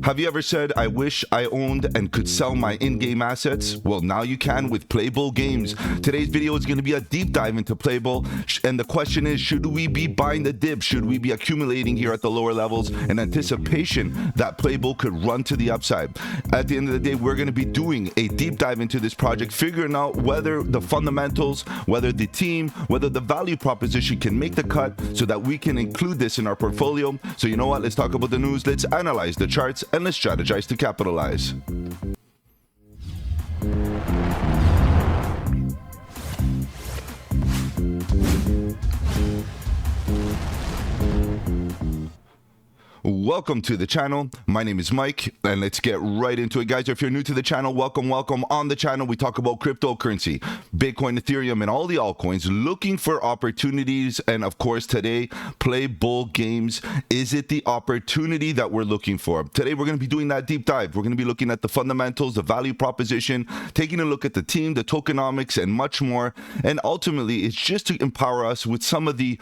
Have you ever said, I wish I owned and could sell my in-game assets? Well, now you can with Play3ull Games. Today's video is going to be a deep dive into Play3ull, and the question is, should we be buying the dip? Should we be accumulating here at the lower levels in anticipation that Play3ull could run to the upside? At the end of the day, we're going to be doing a deep dive into this project, figuring out whether the fundamentals, whether the team, whether the value proposition can make the cut so that we can include this in our portfolio. So you know what? Let's talk about the news. Let's analyze the charts and let's strategize to capitalize. Welcome to the channel. My name is Mike, and let's get right into it, guys. If you're new to the channel, welcome. On the channel, we talk about cryptocurrency, Bitcoin, Ethereum, and all the altcoins, looking for opportunities. And of course, today, Play3ull Games. Is it the opportunity that we're looking for? Today, we're going to be doing that deep dive. We're going to be looking at the fundamentals, the value proposition, taking a look at the team, the tokenomics, and much more. And ultimately, it's just to empower us with some of the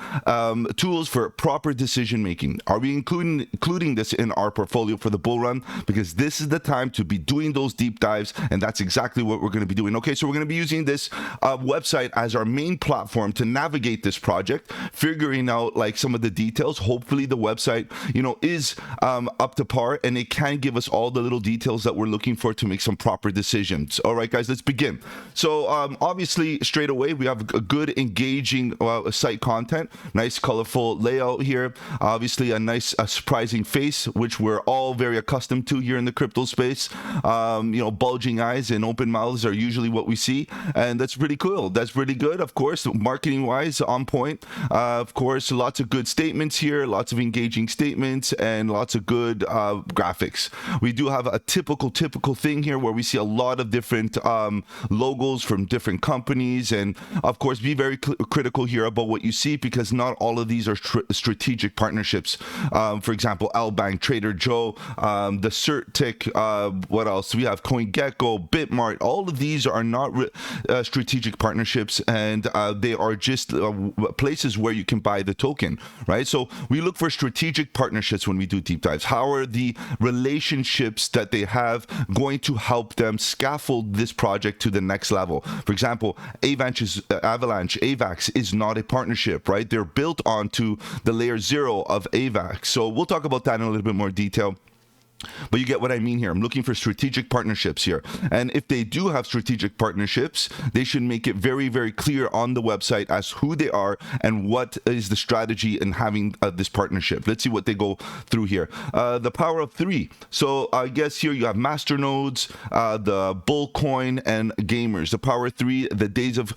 tools for proper decision making. Are we including this in our portfolio for the bull run? Because this is the time to be doing those deep dives, and that's exactly what we're going to be doing. Okay, so we're going to be using this website as our main platform to navigate this project, figuring out like some of the details. Hopefully the website, is up to par, and it can give us all the little details that we're looking for to make some proper decisions. All right, guys, let's begin. So obviously, straight away, we have a good, engaging site content, nice, colorful layout here. Obviously, a nice, surprising face, which we're all very accustomed to here in the crypto space. Bulging eyes and open mouths are usually what we see, and that's pretty cool. That's really good. Of course, marketing wise, on point. Of course, lots of good statements here, lots of engaging statements, and lots of good graphics. We do have a typical thing here where we see a lot of different logos from different companies, and of course, be very critical here about what you see, because not all of these are strategic partnerships. For example, Bank, Trader Joe, the CertTick, what else? We have CoinGecko, Bitmart. All of these are not strategic partnerships, and they are just places where you can buy the token, right? So we look for strategic partnerships when we do deep dives. How are the relationships that they have going to help them scaffold this project to the next level? For example, AVAX is not a partnership, right? They're built onto the layer 0 of AVAX. So we'll talk about that in a little bit more detail. But you get what I mean here. I'm looking for strategic partnerships here. And if they do have strategic partnerships, they should make it very, very clear on the website as who they are and what is the strategy in having this partnership. Let's see what they go through here. The power of 3. So I guess here you have masternodes, the bull coin, and gamers. The power of 3, the days of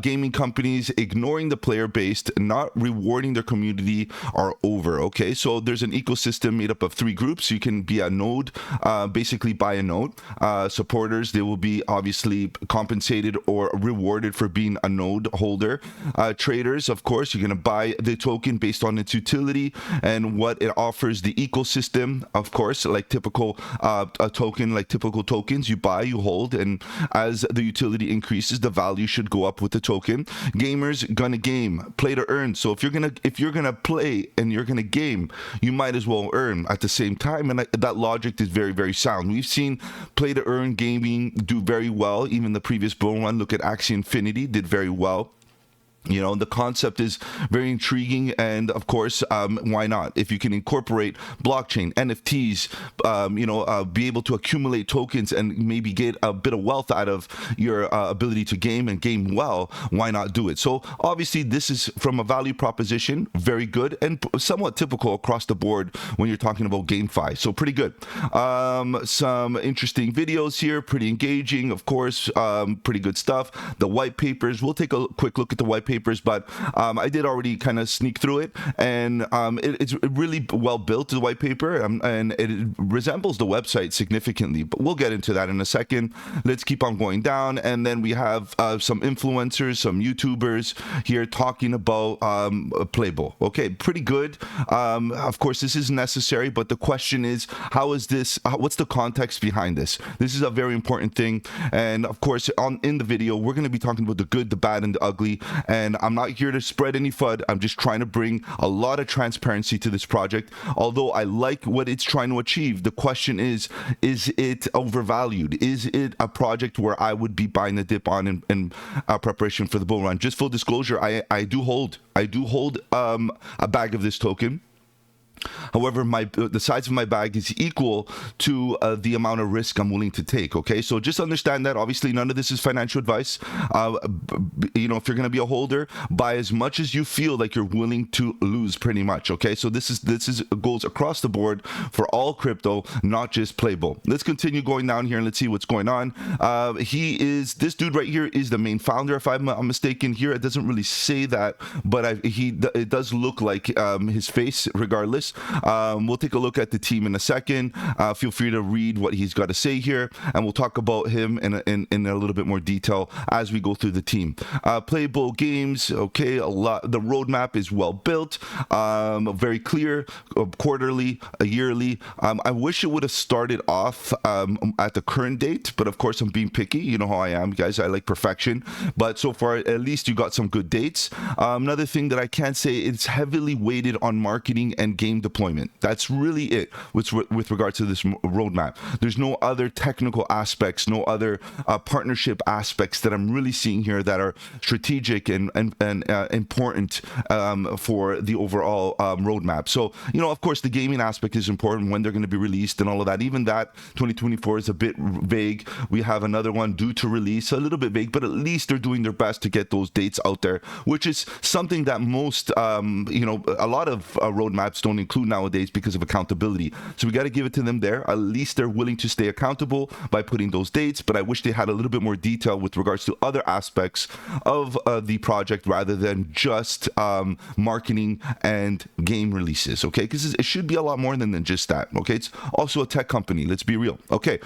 gaming companies ignoring the player base, not rewarding their community are over. Okay, so there's an ecosystem made up of 3 groups. You can be a node, basically buy a node. Supporters, they will be obviously compensated or rewarded for being a node holder. Traders, of course, you're going to buy the token based on its utility and what it offers the ecosystem. Of course, like typical typical tokens, you buy, you hold, and as the utility increases, the value should go up with the token. Gamers gonna game, play to earn. So if you're gonna play and you're gonna game, you might as well earn at the same time, and that logic is very, very sound. We've seen play to earn gaming do very well. Even the previous bull run, look at Axie Infinity, did very well. The concept is very intriguing, and of course, why not? If you can incorporate blockchain, NFTs, be able to accumulate tokens and maybe get a bit of wealth out of your ability to game and game well, why not do it? So obviously, this is from a value proposition, very good and somewhat typical across the board when you're talking about GameFi. So pretty good. Some interesting videos here, pretty engaging, of course, pretty good stuff. The white papers, we'll take a quick look at the white papers, but I did already kind of sneak through it, and it's really well built, the white paper, and it resembles the website significantly, but we'll get into that in a second. Let's keep on going down, and then we have some influencers, some YouTubers here talking about Play3ull. Okay, pretty good. Of course, this is necessary, but the question is, what's the context behind this? This is a very important thing, and of course, in the video, we're going to be talking about the good, the bad, and the ugly, and and I'm not here to spread any FUD. I'm just trying to bring a lot of transparency to this project. Although I like what it's trying to achieve, the question is it overvalued? Is it a project where I would be buying the dip on in preparation for the bull run? Just full disclosure, I do hold a bag of this token. However, the size of my bag is equal to the amount of risk I'm willing to take. Okay, so just understand that. Obviously, none of this is financial advice. You know, if you're going to be a holder, buy as much as you feel like you're willing to lose, pretty much. Okay, so this is goes across the board for all crypto, not just Play3ull. Let's continue going down here and let's see what's going on. This dude right here is the main founder, if I'm mistaken. Here it doesn't really say that, but it does look like his face regardless. We'll take a look at the team in a second. Feel free to read what he's got to say here, and we'll talk about him in a little bit more detail as we go through the team. Play3ull Games, okay, the roadmap is well built, very clear, quarterly, yearly. I wish it would have started off at the current date, but of course I'm being picky. You know how I am, guys. I like perfection, but so far at least you got some good dates. Another thing that I can say, it's heavily weighted on marketing and game deployment. That's really it with regard to this roadmap. There's no other technical aspects, no other partnership aspects that I'm really seeing here that are strategic and important for the overall roadmap. So, you know, of course, the gaming aspect is important, when they're going to be released and all of that. Even that 2024 is a bit vague. We have another one due to release, a little bit vague, but at least they're doing their best to get those dates out there, which is something that most, you know, a lot of roadmaps don't include nowadays because of accountability. So we got to give it to them there. At least they're willing to stay accountable by putting those dates, but I wish they had a little bit more detail with regards to other aspects of the project rather than just marketing and game releases, okay? Because it should be a lot more than just that, okay? It's also a tech company, let's be real. Okay,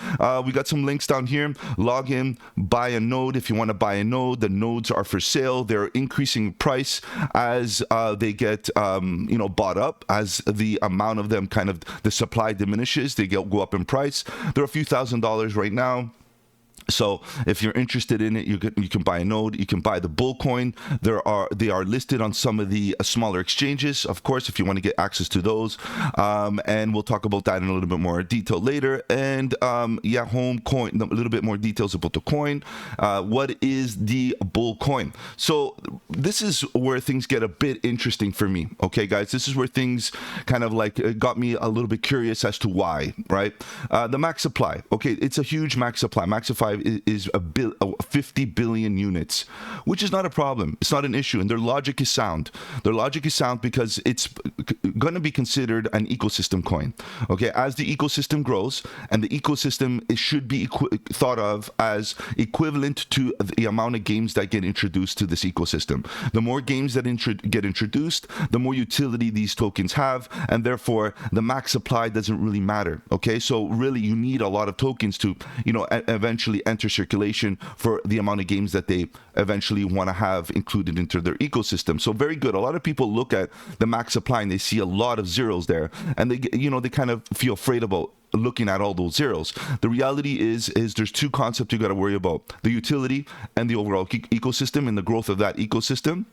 we got some links down here. Log in, buy a node if you want to buy a node. The nodes are for sale. They're increasing price as they get you know, bought up, as the amount of them, kind of the supply diminishes, they go up in price. They're a few $1,000s right now. So if you're interested in it, you can buy a node. You can buy the bull coin. They are listed on some of the smaller exchanges, of course, if you want to get access to those. And we'll talk about that in a little bit more detail later. And yeah, home coin, a little bit more details about the coin. What is the bull coin? So this is where things get a bit interesting for me. Okay, guys, this is where things kind of like got me a little bit curious as to why, right? The max supply. Okay, it's a huge max supply. Max supply is 50 billion units, which is not a problem. It's not an issue, and their logic is sound. Their logic is sound because it's going to be considered an ecosystem coin. Okay, as the ecosystem grows, and the ecosystem, it should be thought of as equivalent to the amount of games that get introduced to this ecosystem. The more games that get introduced, the more utility these tokens have, and therefore the max supply doesn't really matter. Okay, so really you need a lot of tokens to, you know, eventually enter circulation for the amount of games that they eventually want to have included into their ecosystem. So very good. A lot of people look at the max supply and they see a lot of zeros there, and they kind of feel afraid about looking at all those zeros. The reality is there's two concepts you got to worry about: the utility and the overall ecosystem and the growth of that ecosystem.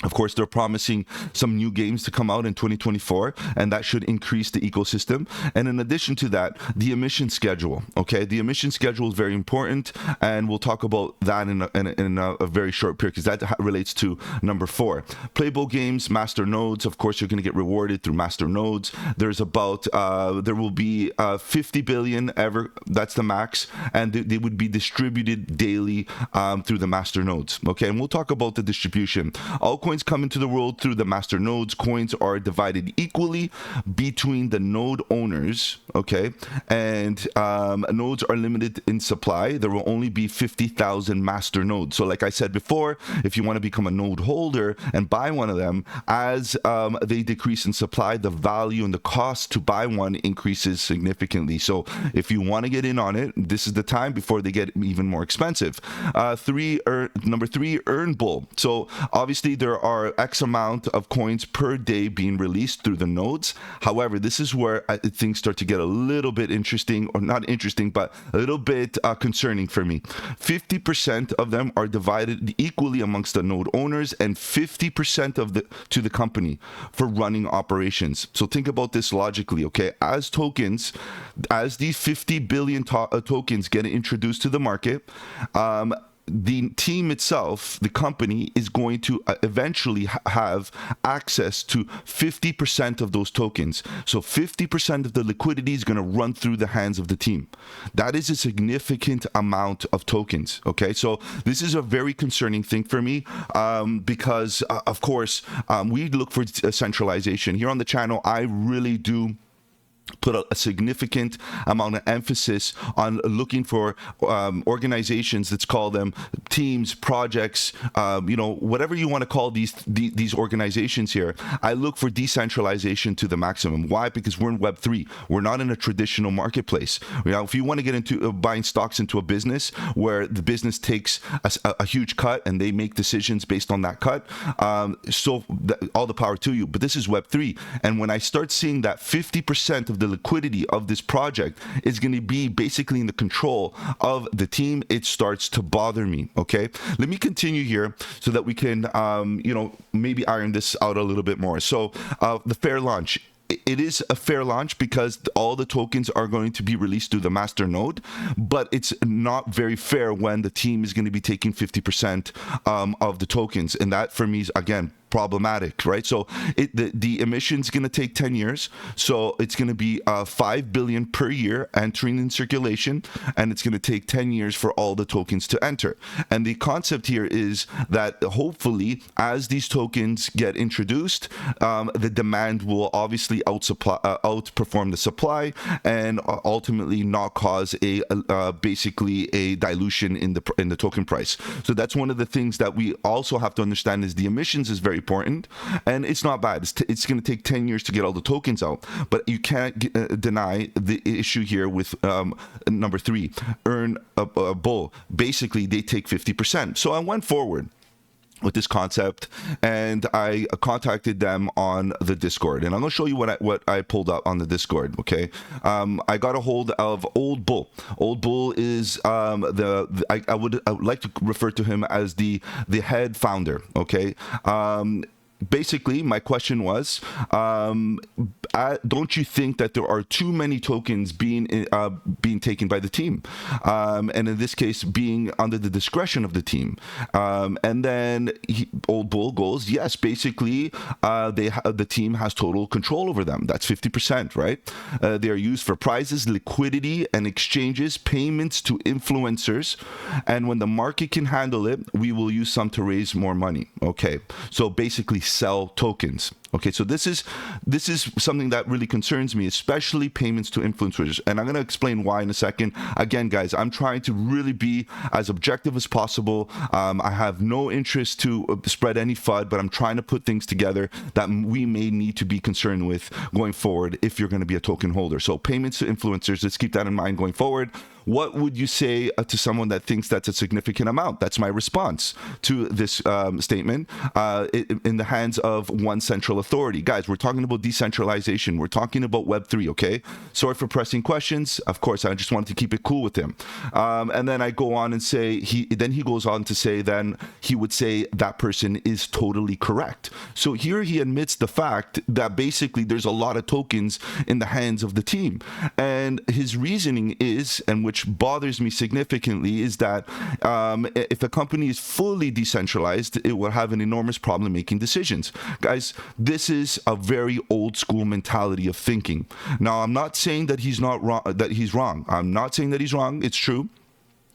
Of course, they're promising some new games to come out in 2024, and that should increase the ecosystem. And in addition to that, the emission schedule. Okay, the emission schedule is very important, and we'll talk about that in a very short period, because that relates to number 4. Play3ull Games, master nodes. Of course, you're going to get rewarded through master nodes. There's about there will be 50 billion ever. That's the max, and they would be distributed daily through the master nodes. Okay, and we'll talk about the distribution. Altcoins come into the world through the master nodes. Coins are divided equally between the node owners, okay, and nodes are limited in supply. There will only be 50,000 master nodes. So like I said before, if you want to become a node holder and buy one of them, as they decrease in supply, the value and the cost to buy one increases significantly. So if you want to get in on it, this is the time before they get even more expensive. Number 3, earn bull. So obviously there there are X amount of coins per day being released through the nodes. However, this is where things start to get a little bit interesting, or not interesting, but a little bit concerning for me. 50% of them are divided equally amongst the node owners, and 50% of to the company for running operations. So think about this logically, okay? As these 50 billion tokens get introduced to the market, the team itself, the company, is going to eventually have access to 50% of those tokens. So 50% of the liquidity is going to run through the hands of the team. That is a significant amount of tokens, okay? So this is a very concerning thing for me, because, of course, we look for centralization. Here on the channel, I really do put a significant amount of emphasis on looking for organizations, let's call them teams, projects, whatever you want to call these organizations here. I look for decentralization to the maximum. Why? Because we're in Web3. We're not in a traditional marketplace. If you want to get into buying stocks into a business where the business takes a huge cut and they make decisions based on that cut, all the power to you. But this is Web3. And when I start seeing that 50% of the liquidity of this project is going to be basically in the control of the team, it starts to bother me. Okay, let me continue here so that we can maybe iron this out a little bit more. So the fair launch, it is a fair launch because all the tokens are going to be released through the master node, but it's not very fair when the team is going to be taking 50% of the tokens, and that for me is, again, problematic, right? So the emission's going to take 10 years. So it's going to be 5 billion per year entering in circulation, and it's going to take 10 years for all the tokens to enter. And the concept here is that hopefully, as these tokens get introduced, the demand will obviously outperform the supply, and ultimately not cause basically a dilution in the token price. So that's one of the things that we also have to understand, is the emissions is very important, and it's not bad. It's going to take 10 years to get all the tokens out, but you can't deny the issue here with number 3, earn a bull. Basically, they take 50%. So I went forward with this concept, and I contacted them on the Discord, and I'm gonna show you what I pulled up on the Discord. Okay, I got a hold of Old Bull. Old Bull is I would like to refer to him as the head founder. Okay. Basically, my question was, don't you think that there are too many tokens being taken by the team, and in this case being under the discretion of the team? And then Old Bull goes, yes, basically the team has total control over them. That's 50%, right? They are used for prizes, liquidity, and exchanges, payments to influencers, and when the market can handle it, we will use some to raise more money. Okay, so basically sell tokens. Okay, so this is something that really concerns me, especially payments to influencers, and I'm going to explain why in a second. Again, guys, I'm trying to really be as objective as possible. I have no interest to spread any FUD, but I'm trying to put things together that we may need to be concerned with going forward if you're going to be a token holder. So payments to influencers, let's keep that in mind going forward. What would you say to someone that thinks that's a significant amount? That's my response to this statement in the hands of one central authority. Guys, we're talking about decentralization. We're talking about Web3, okay? Sorry for pressing questions. Of course, I just wanted to keep it cool with him. And then I go on and say, he goes on to say, then he would say that person is totally correct. So here he admits the fact that basically there's a lot of tokens in the hands of the team. And his reasoning is, and which bothers me significantly, is that if a company is fully decentralized, it will have an enormous problem making decisions. Guys, this is a very old school mentality of thinking. Now, I'm not saying that he's not wrong, that he's wrong. I'm not saying that he's wrong. It's true.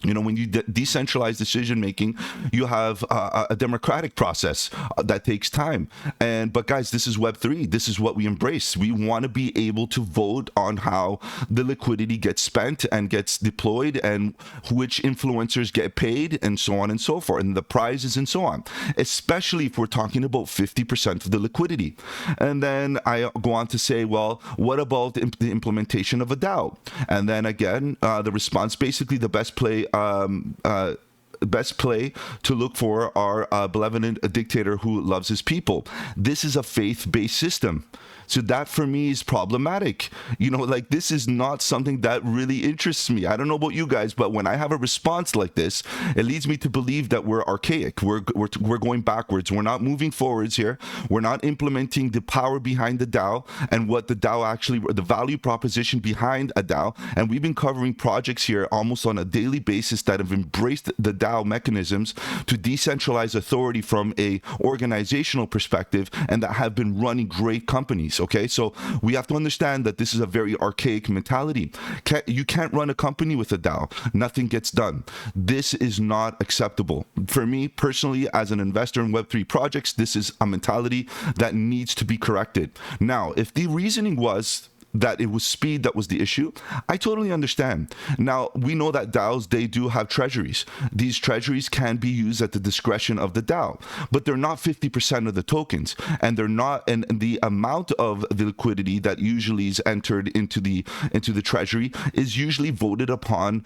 You know, when you decentralize decision making, you have a democratic process that takes time. But guys, this is Web3. This is what we embrace. We want to be able to vote on how the liquidity gets spent and gets deployed, and which influencers get paid, and so on and so forth, and the prizes and so on. Especially if we're talking about 50% of the liquidity. And then I go on to say, well, what about the implementation of a DAO? And then again, the response, basically the best play best play to look for are a benevolent dictator who loves his people. This is a faith-based system. So that for me is problematic. Like, this is not something that really interests me. I don't know about you guys, but when I have a response like this, it leads me to believe that we're archaic. We're going backwards. We're not moving forwards here. We're not implementing the power behind the DAO and what the DAO actually, the value proposition behind a DAO. And we've been covering projects here almost on a daily basis that have embraced the DAO mechanisms to decentralize authority from a organizational perspective, and that have been running great companies. Okay, so we have to understand that this is a very archaic mentality. You can't run a company with a DAO. Nothing gets done. This is not acceptable. For me personally, as an investor in Web3 projects, this is a mentality that needs to be corrected. Now, if the reasoning was that it was speed that was the issue, I totally understand. Now, we know that DAOs, they do have treasuries. These treasuries can be used at the discretion of the DAO, but they're not 50% of the tokens, and they're not, and the amount of the liquidity that usually is entered into the treasury is usually voted upon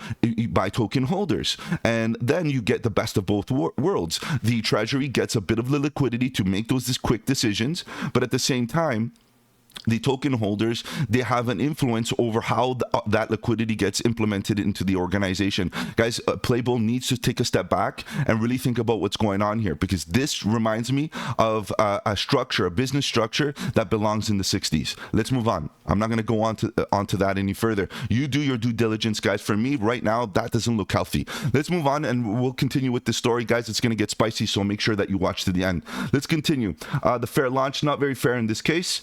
by token holders. And then you get the best of both worlds. The treasury gets a bit of the liquidity to make those quick decisions, but at the same time, the token holders, they have an influence over how that liquidity gets implemented into the organization. Guys, Play3ull needs to take a step back and really think about what's going on here, because this reminds me of a structure, a business structure that belongs in the 60s. Let's move on. I'm not going to go onto that any further. You do your due diligence, guys. For me, right now, that doesn't look healthy. Let's move on, and we'll continue with this story, guys. It's going to get spicy, so make sure that you watch to the end. Let's continue. The fair launch, not very fair in this case.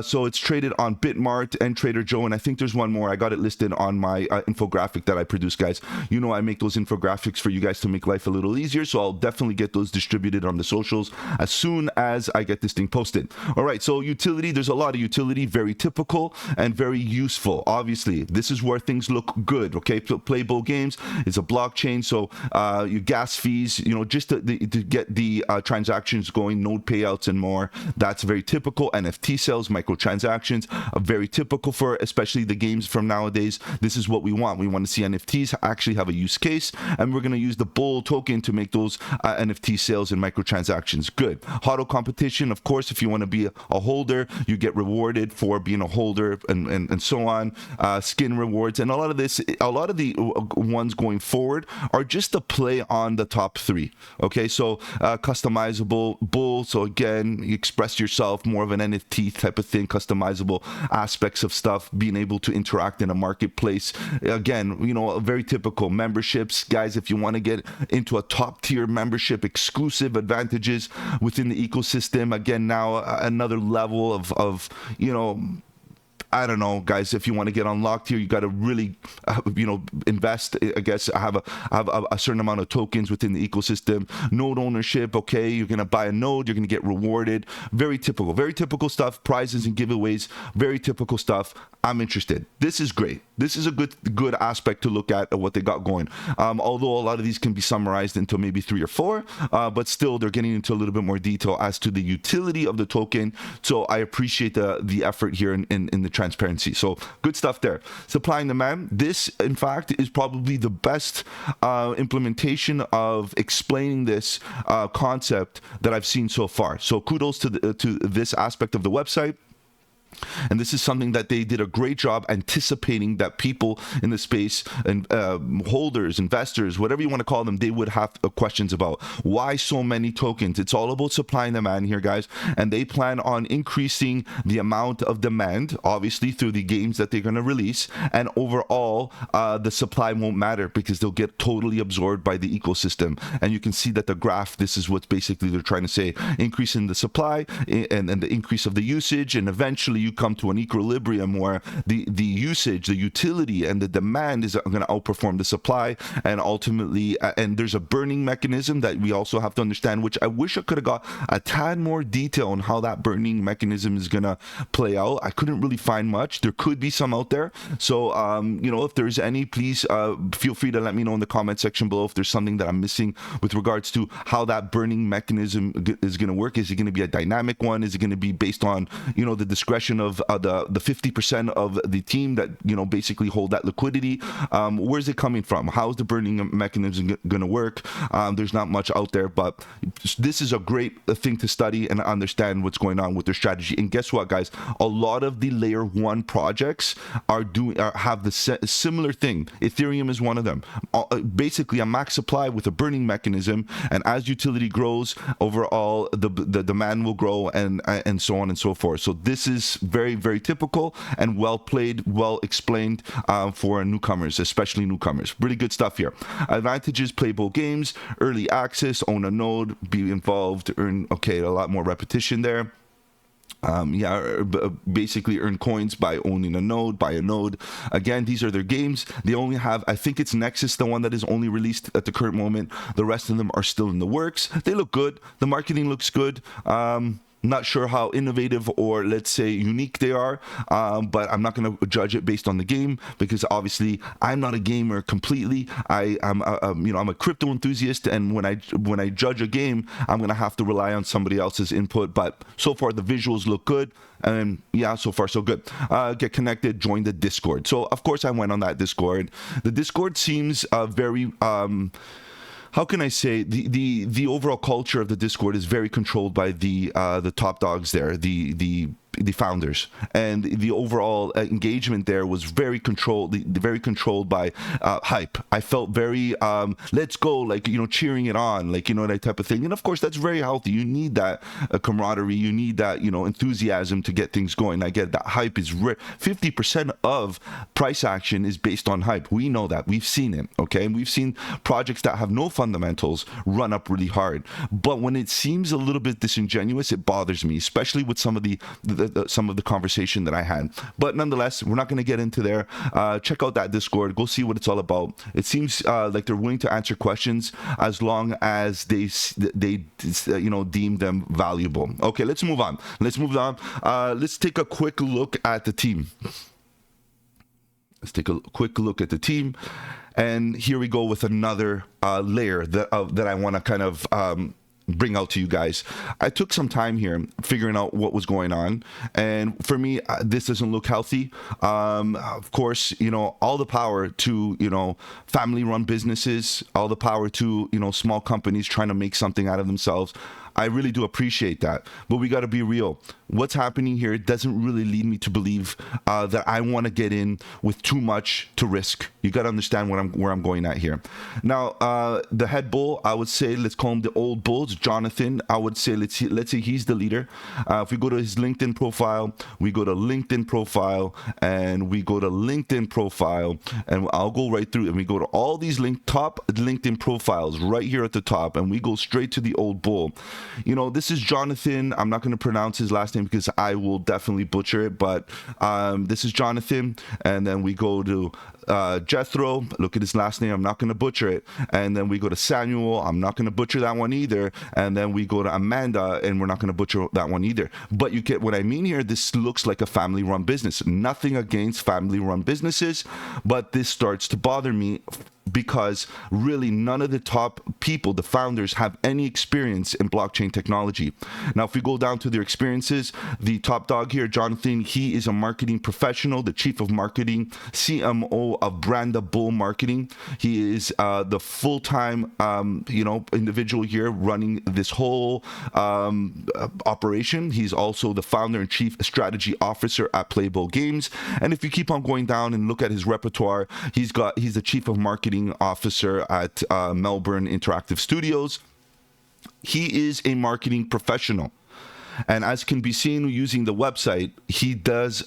So it's traded on Bitmart and Trader Joe, and I think there's one more. I got it listed on my infographic that I produce, guys. I make those infographics for you guys to make life a little easier, so I'll definitely get those distributed on the socials as soon as I get this thing posted. All right, so utility, there's a lot of utility, very typical and very useful. Obviously, this is where things look good, okay? Play3ull Games is a blockchain, so your gas fees, just to get the transactions going, node payouts and more, that's very typical. NFT sales, microtransactions are very typical for especially the games from nowadays. This is what we want. We want to see NFTs actually have a use case, and we're going to use the Bull token to make those NFT sales and microtransactions. Good. HODL competition, of course, if you want to be a holder, you get rewarded for being a holder and so on. Skin rewards, and a lot of the ones going forward are just to play on the top three. Okay, so customizable Bull, so again, you express yourself, more of an NFT type of thing, customizable aspects of stuff, being able to interact in a marketplace. Again, very typical. Memberships, guys, if you want to get into a top tier membership, exclusive advantages within the ecosystem. Again, now another level of I don't know, guys, if you want to get unlocked here, you got to really, invest, I guess, have a certain amount of tokens within the ecosystem. Node ownership, okay, you're going to buy a node, you're going to get rewarded. Very typical stuff. Prizes and giveaways, very typical stuff. I'm interested. This is great. This is a good aspect to look at what they got going. Although a lot of these can be summarized into maybe 3 or 4, but still they're getting into a little bit more detail as to the utility of the token. So I appreciate the effort here in the transparency. So good stuff there. Supply and demand. This, in fact, is probably the best implementation of explaining this concept that I've seen so far. So kudos to this aspect of the website. And this is something that they did a great job anticipating that people in the space and holders, investors, whatever you want to call them, they would have questions about. Why so many tokens? It's all about supply and demand here, guys. And they plan on increasing the amount of demand, obviously, through the games that they're going to release. And overall, the supply won't matter because they'll get totally absorbed by the ecosystem. And you can see that the graph, this is what basically they're trying to say. Increase in the supply and the increase of the usage, and eventually you come to an equilibrium where the usage, the utility, and the demand is going to outperform the supply, and ultimately, and there's a burning mechanism that we also have to understand, which I wish I could have got a tad more detail on how that burning mechanism is going to play out. I couldn't really find much. There could be some out there. So, if there's any, please feel free to let me know in the comment section below if there's something that I'm missing with regards to how that burning mechanism is going to work. Is it going to be a dynamic one? Is it going to be based on, the discretion question of the 50% of the team that, you know, basically hold that liquidity. Where's it coming from? How is the burning mechanism going to work? There's not much out there, but this is a great thing to study and understand what's going on with their strategy. And guess what, guys? A lot of the layer 1 projects have the similar thing. Ethereum is one of them. Basically, a max supply with a burning mechanism, and as utility grows, overall the demand will grow, and so on and so forth. So this is very, very typical and well played, well explained for newcomers, especially newcomers. Pretty good stuff here. Advantages: play both games, early access, own a node, be involved, earn a lot more repetition there. Basically earn coins by owning a node, buy a node. Again, these are their games. They only have, I think it's Nexus, the one that is only released at the current moment. The rest of them are still in the works. They look good. The marketing looks good. Not sure how innovative or, let's say, unique they are, but I'm not going to judge it based on the game, because obviously I'm not a gamer completely. I'm a crypto enthusiast, and when I judge a game, I'm going to have to rely on somebody else's input. But so far the visuals look good, and yeah, so far so good. Get connected, join the Discord. So of course I went on that Discord. The Discord seems very how can I say, the overall culture of the Discord is very controlled by the top dogs there, the founders, and the overall engagement there was very controlled by hype. I felt very let's go, like, you know, cheering it on, like, you know, that type of thing. And of course that's very healthy. You need that camaraderie, you need that, you know, enthusiasm to get things going. I get that hype is 50% of price action is based on hype. We know that, we've seen it, okay? And we've seen projects that have no fundamentals run up really hard. But when it seems a little bit disingenuous, it bothers me, especially with some of the conversation that I had. But nonetheless, we're not going to get into there. Check out that Discord. Go see what it's all about. It seems like they're willing to answer questions as long as they deem them valuable. Okay, let's move on. Let's take a quick look at the team. And here we go with another layer that I want to kind of bring out to you guys. I took some time here figuring out what was going on, and for me, this doesn't look healthy. Of course, you know, all the power to, you know, family-run businesses, all the power to, you know, small companies trying to make something out of themselves. I really do appreciate that, but we got to be real. What's happening here doesn't really lead me to believe that I want to get in with too much to risk. You got to understand where I'm going at here. Now, the head bull, I would say, let's call him the old bull, it's Jonathan. I would say let's say he's the leader. If we go to his LinkedIn profile, and we go to LinkedIn profile, and I'll go right through, and we go to all these top LinkedIn profiles right here at the top, and we go straight to the old bull. You know, this is Jonathan. I'm not going to pronounce his last name because I will definitely butcher it, but this is Jonathan. And then we go to Jethro. Look at his last name. I'm not going to butcher it. And then we go to Samuel. I'm not going to butcher that one either. And then we go to Amanda, and we're not going to butcher that one either. But you get what I mean here. This looks like a family-run business. Nothing against family-run businesses, but this starts to bother me, because really none of the top people, the founders, have any experience in blockchain technology. Now, if we go down to their experiences, the top dog here, Jonathan, he is a marketing professional, the chief of marketing, CMO of Branda Bull Marketing. He is the full-time, individual here running this whole operation. He's also the founder and chief strategy officer at Play3ull Games. And if you keep on going down and look at his repertoire, he's the chief of marketing officer at Melbourne Interactive Studios. He is a marketing professional, and as can be seen using the website, he does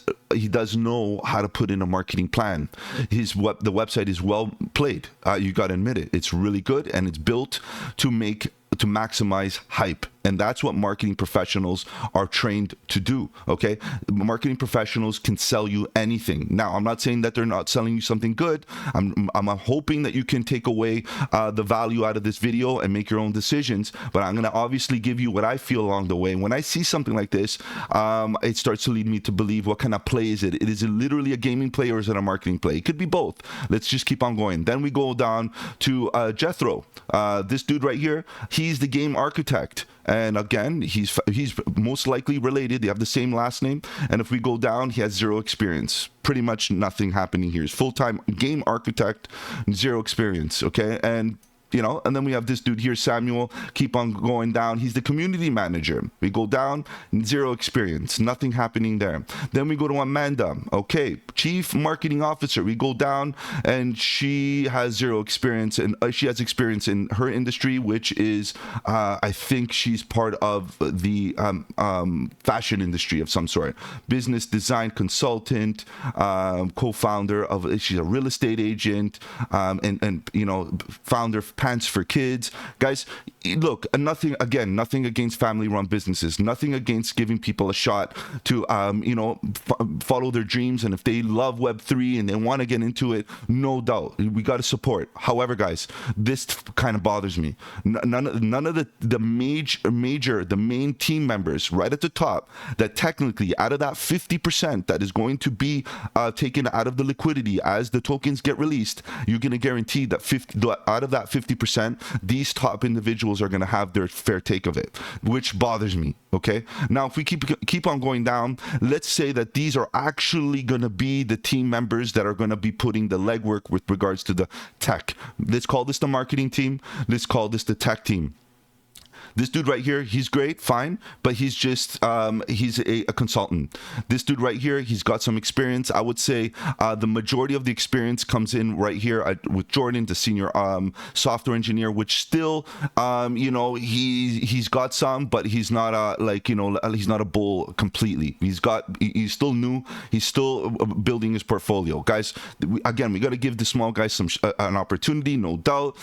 know how to put in a marketing plan. The website is well played. You got to admit it. It's really good, and it's built to maximize hype. And that's what marketing professionals are trained to do, okay? Marketing professionals can sell you anything. Now, I'm not saying that they're not selling you something good. I'm hoping that you can take away the value out of this video and make your own decisions, but I'm going to obviously give you what I feel along the way. When I see something like this, it starts to lead me to believe, what kind of play is it? Is it literally a gaming play, or is it a marketing play? It could be both. Let's just keep on going. Then we go down to Jethro. This dude right here, he's the game architect. And again, he's most likely related. They have the same last name. And if we go down, he has 0 experience. Pretty much nothing happening here. He's full-time game architect, 0 experience. Okay, and and then we have this dude here, Samuel. Keep on going down. He's the community manager. We go down, 0 experience, nothing happening there. Then we go to Amanda. Okay, chief marketing officer. We go down, and she has 0 experience, and she has experience in her industry, which is, I think she's part of the fashion industry of some sort. Business design consultant, co-founder of. She's a real estate agent, and founder of Pants for Kids. Guys, look, nothing against family-run businesses, nothing against giving people a shot to follow their dreams, and if they love Web3 and they want to get into it, no doubt we got to support. However, guys, this kind of bothers me. None of the main team members right at the top, that technically out of that 50% that is going to be taken out of the liquidity as the tokens get released, you're going to guarantee that out of that 50%, these top individuals are going to have their fair take of it, which bothers me. Okay, now if we keep on going down, let's say that these are actually going to be the team members that are going to be putting the legwork with regards to the tech. Let's call this the marketing team. Let's call this the tech team. This dude right here, he's great, fine, but he's just, he's a consultant. This dude right here, he's got some experience. I would say the majority of the experience comes in right here with Jordan, the senior software engineer, which still, he's got some, but he's not he's not a bull completely. He's still new. He's still building his portfolio. Guys, again, we got to give the small guys an opportunity, no doubt.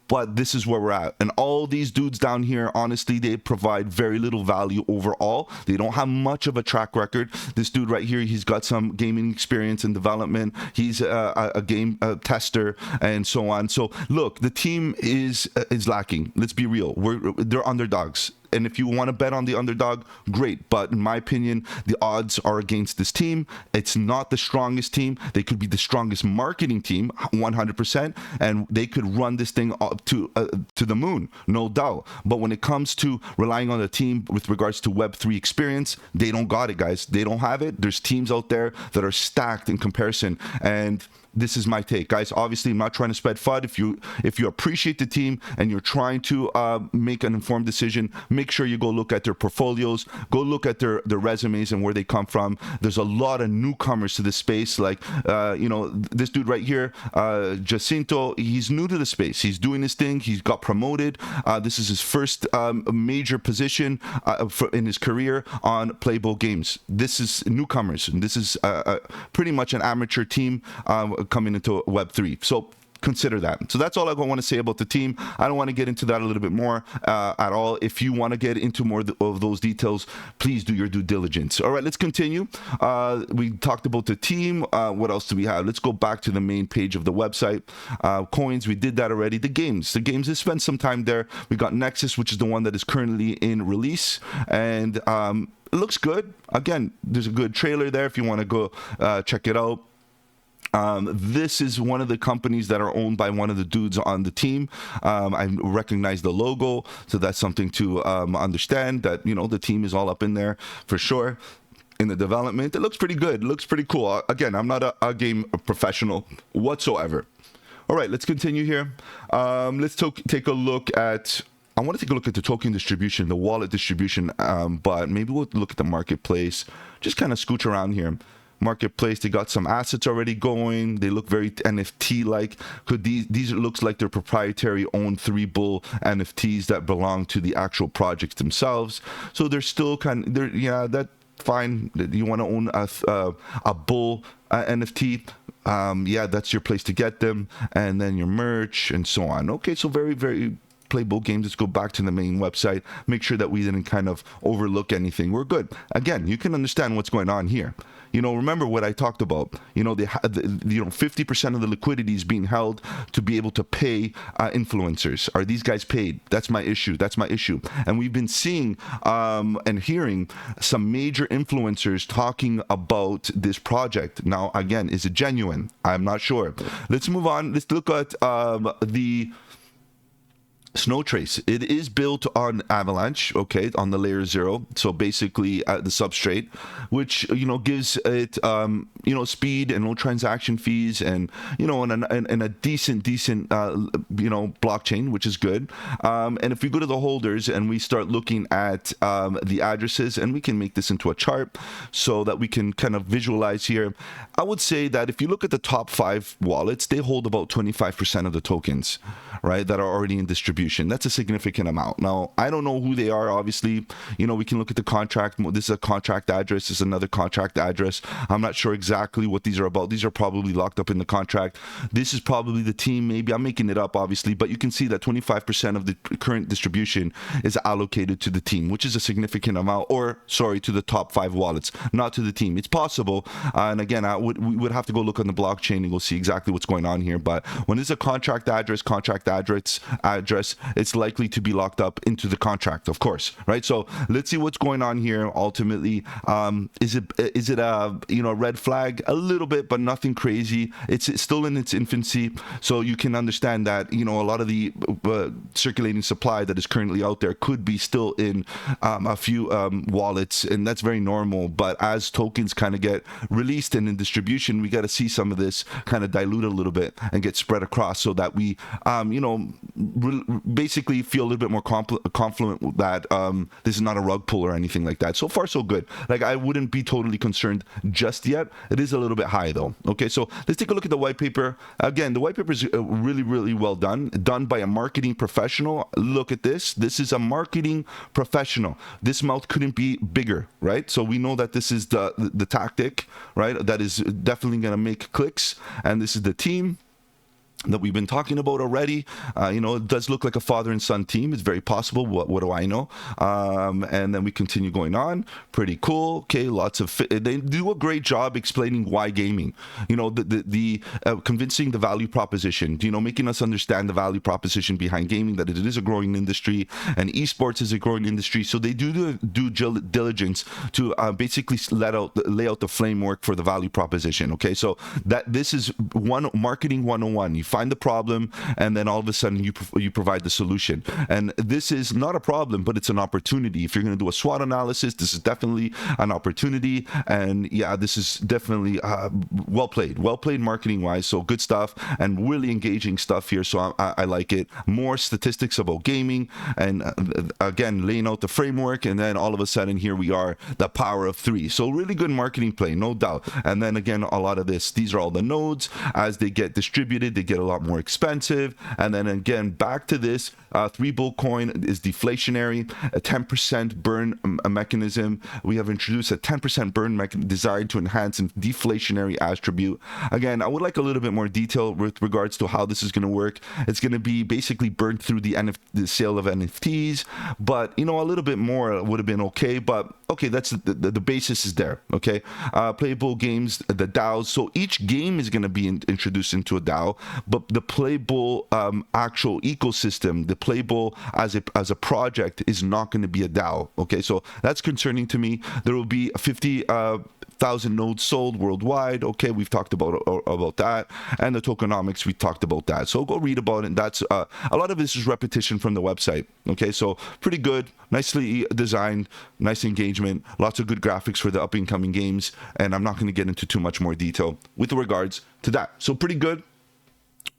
But this is where we're at. And all these dudes down here, honestly, they provide very little value overall. They don't have much of a track record. This dude right here, he's got some gaming experience and development. He's a game tester and so on. So look, the team is lacking. Let's be real. They're underdogs. And if you want to bet on the underdog, great. But in my opinion, the odds are against this team. It's not the strongest team. They could be the strongest marketing team, 100%, and they could run this thing up to the moon, no doubt. But when it comes to relying on the team with regards to Web3 experience, they don't got it, guys. They don't have it. There's teams out there that are stacked in comparison, and this is my take, guys. Obviously, I'm not trying to spread FUD. If you appreciate the team and you're trying to make an informed decision, make sure you go look at their portfolios, go look at their resumes and where they come from. There's a lot of newcomers to this space, like this dude right here, Jacinto. He's new to the space. He's doing his thing. He's got promoted. This is his first major position in his career on Play3ull Games. This is newcomers. This is pretty much an amateur team coming into Web3. So consider that. So that's all I want to say about the team. I don't want to get into that a little bit more at all. If you want to get into more of those details, please do your due diligence. All right, let's continue. We talked about the team. What else do we have? Let's go back to the main page of the website. Coins, we did that already. The games, let's spend some time there. We got Nexus, which is the one that is currently in release, and it looks good. Again, there's a good trailer there if you want to go check it out. This is one of the companies that are owned by one of the dudes on the team. I recognize the logo, so that's something to understand that, the team is all up in there for sure. In the development, it looks pretty good. It looks pretty cool. Again, I'm not a game professional whatsoever. All right, let's continue here. Let's take a look at... I want to take a look at the token distribution, the wallet distribution, but maybe we'll look at the marketplace. Just kind of scooch around here. Marketplace, they got some assets already going. They look very NFT like. These looks like they're proprietary owned Play3ull NFTs that belong to the actual projects themselves. So they're still that's fine. You want to own a bull NFT, that's your place to get them, and then your merch and so on. Okay, so very, very Play3ull Games. Let's go back to the main website. Make sure that we didn't kind of overlook anything. We're good. Again, you can understand what's going on here. Remember what I talked about. 50% of the liquidity is being held to be able to pay influencers. Are these guys paid? That's my issue. And we've been seeing and hearing some major influencers talking about this project. Now, again, is it genuine? I'm not sure. Let's move on. Let's look at the Snow Trace. It is built on Avalanche, okay, on the layer 0. So basically the substrate, which, gives it, speed and low transaction fees and, and a decent, blockchain, which is good. And if we go to the holders and we start looking at the addresses, and we can make this into a chart so that we can kind of visualize here, I would say that if you look at the top 5 wallets, they hold about 25% of the tokens, right, that are already in distribution. That's a significant amount. Now, I don't know who they are. Obviously, we can look at the contract. This is a contract address. This is another contract address. I'm not sure exactly what these are about. These are probably locked up in the contract. This is probably the team. Maybe I'm making it up, obviously, but you can see that 25% of the current distribution is allocated to the team, which is a significant amount, to the top 5 wallets, not to the team. It's possible. And again, we would have to go look on the blockchain and we'll see exactly what's going on here. But when it's a contract address, it's likely to be locked up into the contract, of course, right? So let's see what's going on here. Ultimately, is it a red flag? A little bit, but nothing crazy. It's still in its infancy, so you can understand that a lot of the circulating supply that is currently out there could be still in a few wallets, and that's very normal. But as tokens kind of get released and in distribution, we got to see some of this kind of dilute a little bit and get spread across, so that we basically feel a little bit more confident that this is not a rug pull or anything like that. So far, so good. Like, I wouldn't be totally concerned just yet. It is a little bit high, though. Okay, so let's take a look at the white paper. Again, the white paper is really, really well done by a marketing professional. Look at this. This is a marketing professional. This mouth couldn't be bigger, right? So we know that this is the tactic, right? That is definitely going to make clicks. And this is the team that we've been talking about already. It does look like a father and son team. It's very possible. What do I know? And then we continue going on. Pretty cool. Okay, lots of they do a great job explaining why gaming. The convincing the value proposition. Making us understand the value proposition behind gaming, that it is a growing industry and esports is a growing industry. So they do due diligence to basically lay out the framework for the value proposition. Okay, so that this is marketing 101. You find the problem, and then all of a sudden you provide the solution. And this is not a problem, but it's an opportunity. If you're going to do a SWOT analysis, this is definitely an opportunity. And yeah, this is definitely well played marketing wise. So good stuff and really engaging stuff here. So I like it. More statistics about gaming, and again, laying out the framework. And then all of a sudden, here we are, the power of 3. So really good marketing play, no doubt. And then again, a lot of this, these are all the nodes. As they get distributed, they get a lot more expensive. And then again, back to this, 3Bull coin is deflationary, a 10% burn mechanism. We have introduced a 10% burn mechanism designed to enhance a deflationary attribute. Again, I would like a little bit more detail with regards to how this is going to work. It's going to be basically burned through the sale of NFTs, but a little bit more would have been okay. But okay, that's the basis is there. Okay, playable games, the DAOs. So each game is going to be introduced into a DAO, but the playable actual ecosystem, the playable as a project, is not going to be a DAO. Okay, so that's concerning to me. There will be 50,000 nodes sold worldwide. Okay, we've talked about that, and the tokenomics, we talked about that. So go read about it. That's a lot of this is repetition from the website. Okay, so pretty good, nicely designed, nice engagement, lots of good graphics for the up and coming games. And I'm not going to get into too much more detail with regards to that. So pretty good.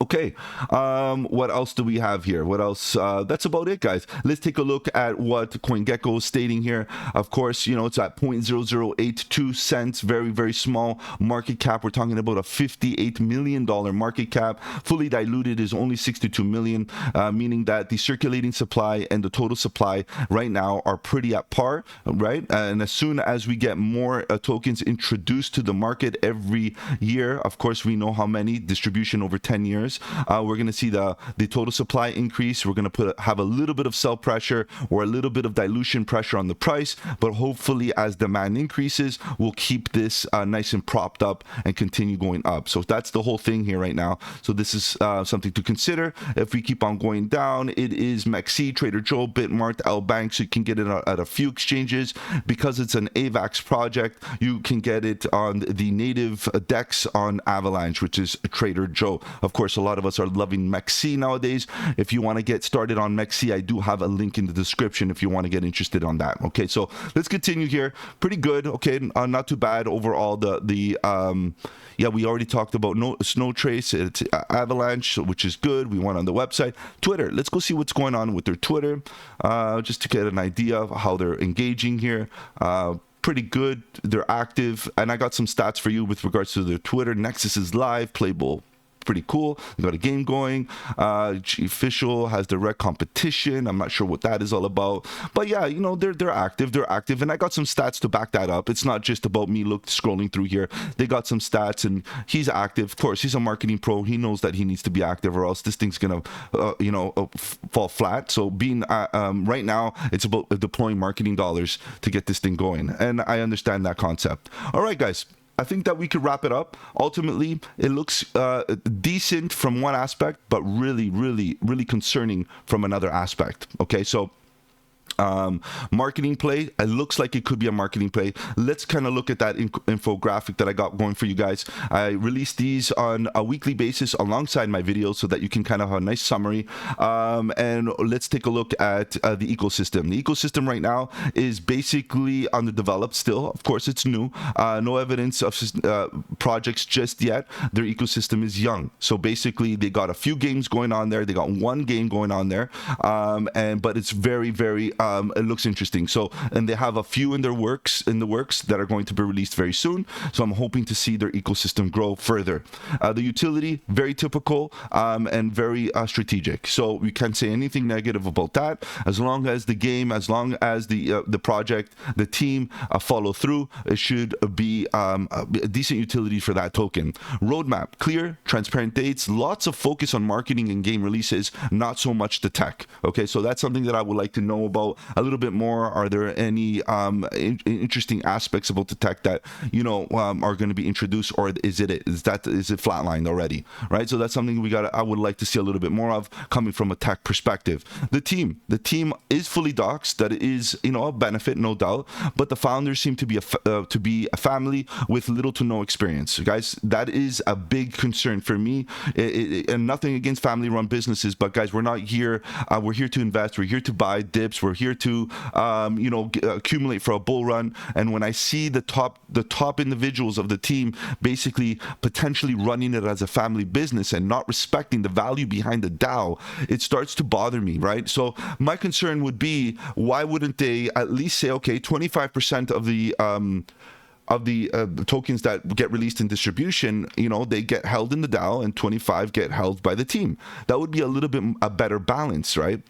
Okay, what else do we have here? What else? That's about it, guys. Let's take a look at what CoinGecko is stating here. Of course, it's at 0.0082 cents. Very, very small market cap. We're talking about a $58 million market cap. Fully diluted is only 62 million, meaning that the circulating supply and the total supply right now are pretty at par, right? And as soon as we get more tokens introduced to the market every year, of course, we know how many, distribution over 10 years, we're going to see the total supply increase. We're going to have a little bit of sell pressure or a little bit of dilution pressure on the price, but hopefully as demand increases, we'll keep this nice and propped up and continue going up. So that's the whole thing here right now. So this is something to consider. If we keep on going down, it is Maxi, Trader Joe, Bitmart, L Bank. So you can get it at a few exchanges. Because it's an AVAX project, you can get it on the native DEX on Avalanche, which is Trader Joe. Of course, A lot of us are loving MEXC nowadays. If you want to get started on MEXC, I do have a link in the description if you want to get interested on that. Okay, so let's continue here. Pretty good. Okay, not too bad overall. Yeah, we already talked about Snow Trace. It's Avalanche, which is good. We went on the website. Twitter. Let's go see what's going on with their Twitter, just to get an idea of how they're engaging here. Pretty good. They're active, and I got some stats for you with regards to their Twitter. Nexus is live. Playable. Pretty cool. They got a game going. Official has direct competition. I'm not sure what that is all about, but yeah, you know, they're active. They're active, and I got some stats to back that up. It's not just about me scrolling through here. They got some stats, and he's active. Of course, he's a marketing pro. He knows that he needs to be active, or else this thing's gonna, fall flat. So being right now, it's about deploying marketing dollars to get this thing going, and I understand that concept. All right, guys. I think that we could wrap it up. Ultimately, it looks decent from one aspect, but really, really, really concerning from another aspect. Okay, so marketing play. It looks like it could be a marketing play. Let's kind of look at that infographic that I got going for you guys. I release these on a weekly basis alongside my videos so that you can kind of have a nice summary. And let's take a look at the ecosystem. The ecosystem right now is basically underdeveloped still. Of course, it's new. No evidence of projects just yet. Their ecosystem is young. So basically, they got a few games going on there. They got one game going on there. But it's very, very it looks interesting. So, and they have a few in the works that are going to be released very soon. So I'm hoping to see their ecosystem grow further. The utility, very typical and very strategic. So we can't say anything negative about that. As long as the game, as long as the project, the team follow through, it should be a decent utility for that token. Roadmap, clear, transparent dates, lots of focus on marketing and game releases, not so much the tech. Okay, so that's something that I would like to know about a little bit more. Are there any interesting aspects about the tech that are going to be introduced, or is it flatlined already? Right. So that's something I would like to see a little bit more of coming from a tech perspective. The team is fully doxed. That is a benefit, no doubt. But the founders seem to be a family with little to no experience. Guys, that is a big concern for me. And nothing against family-run businesses, but guys, we're not here. We're here to invest. We're here to buy dips. We're here to accumulate for a bull run. And when I see the top individuals of the team basically potentially running it as a family business and not respecting the value behind the DAO, it starts to bother me, right? So my concern would be, why wouldn't they at least say, okay, 25% of the tokens that get released in distribution, they get held in the DAO, and 25 get held by the team. That would be a little bit a better balance, right?